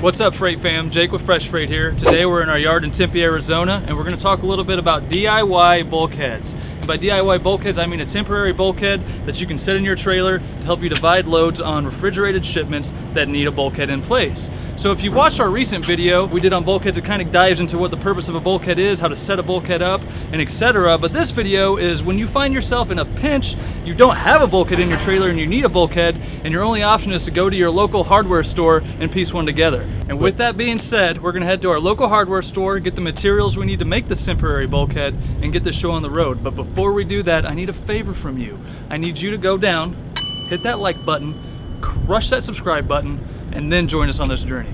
What's up, Freight fam? Jake with Fresh Freight here. Today we're in our yard in Tempe, Arizona, and we're going to talk a little bit about DIY bulkheads. And by DIY bulkheads, I mean a temporary bulkhead that you can set in your trailer to help you divide loads on refrigerated shipments that need a bulkhead in place. So if you've watched our recent video we did on bulkheads, it kind of dives into what the purpose of a bulkhead is, how to set a bulkhead up, and etc. But this video is when you find yourself in a pinch, you don't have a bulkhead in your trailer and you need a bulkhead, and your only option is to go to your local hardware store and piece one together. And with that being said, we're gonna head to our local hardware store, get the materials we need to make this temporary bulkhead, and get this show on the road. But before we do that, I need a favor from you. I need you to go down, hit that like button, crush that subscribe button, and then join us on this journey.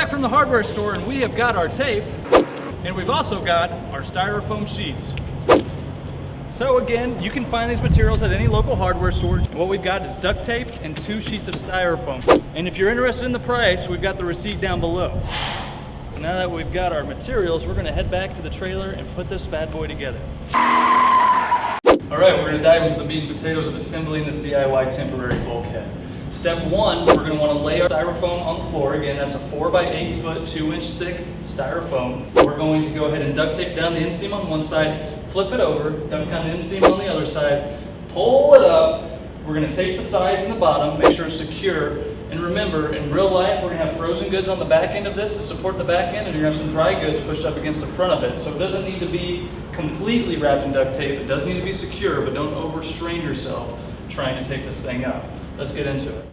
From the hardware store, and we have got our tape, and we've also got our styrofoam sheets. So again, you can find these materials at any local hardware store. And what we've got is duct tape and 2 sheets of styrofoam. And if you're interested in the price, we've got the receipt down below. And now that we've got our materials, we're gonna head back to the trailer and put this bad boy together. All right, we're gonna dive into the meat and potatoes of assembling this DIY temporary bulkhead. Step 1, we're going to want to lay our styrofoam on the floor. Again, that's a 4 by 8 foot, 2-inch thick styrofoam. We're going to go ahead and duct tape down the inseam on one side, flip it over, duct down the inseam on the other side, pull it up. We're going to tape the sides and the bottom, make sure it's secure. And remember, in real life, we're going to have frozen goods on the back end of this to support the back end, and you're going to have some dry goods pushed up against the front of it. So it doesn't need to be completely wrapped in duct tape. It does need to be secure, but don't overstrain yourself trying to take this thing up. Let's get into it.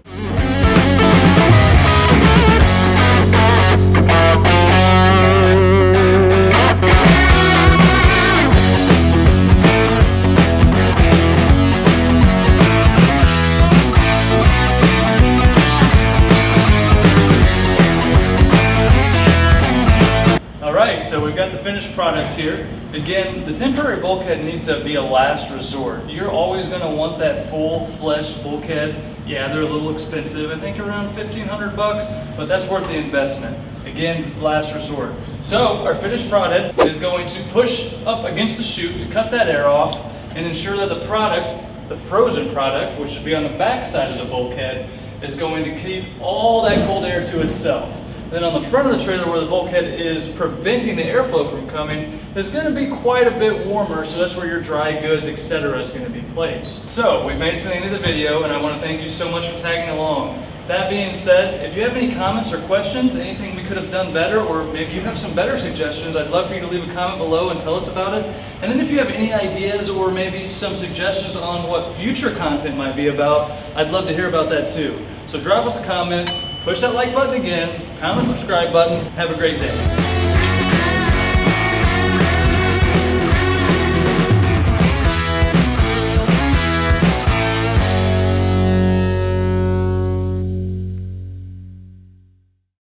So we've got the finished product here. Again, the temporary bulkhead needs to be a last resort. You're always going to want that full-fledged bulkhead. Yeah, they're a little expensive. I think around 1,500 bucks, but that's worth the investment. Again, last resort. So our finished product is going to push up against the chute to cut that air off and ensure that the product, the frozen product, which should be on the back side of the bulkhead, is going to keep all that cold air to itself. Then on the front of the trailer where the bulkhead is preventing the airflow from coming, is going to be quite a bit warmer, so that's where your dry goods, etc. is going to be placed. So we've made it to the end of the video, and I want to thank you so much for tagging along. That being said, if you have any comments or questions, anything we could have done better, or maybe you have some better suggestions, I'd love for you to leave a comment below and tell us about it. And then if you have any ideas or maybe some suggestions on what future content might be about, I'd love to hear about that too. So drop us a comment, push that like button again, pound the subscribe button. Have a great day.